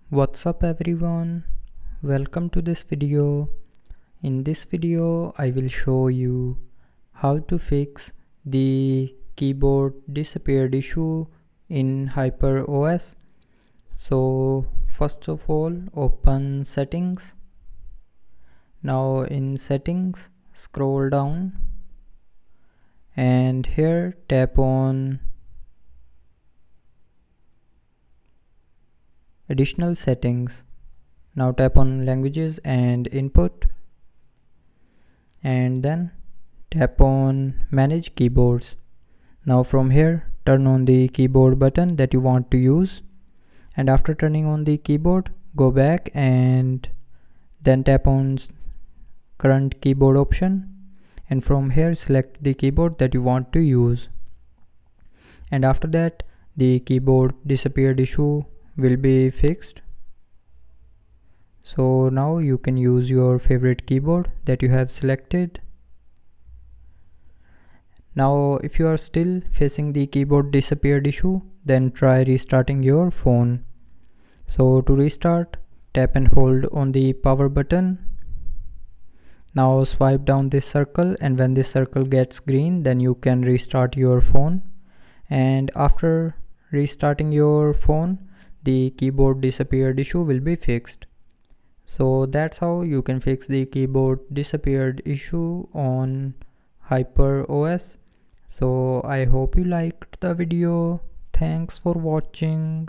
What's up everyone, welcome to this video. In this video I will show you how to fix the keyboard disappeared issue in hyperos. So first of all, open settings. Now in settings, scroll down and here tap on additional settings. Now tap on languages and input and then tap on manage keyboards. Now from here turn on the keyboard button that you want to use, and after turning on the keyboard go back and then tap on current keyboard option, and from here select the keyboard that you want to use, and after that the keyboard disappeared issue will be fixed. So now you can use your favorite keyboard that you have selected. Now if you are still facing the keyboard disappeared issue, then try restarting your phone. So to restart, tap and hold on the power button. Now swipe down this circle, and when this circle gets green, then you can restart your phone. And after restarting your phone, the keyboard disappeared issue will be fixed. So that's how you can fix the keyboard disappeared issue on hyperos. So I hope you liked the video. Thanks for watching.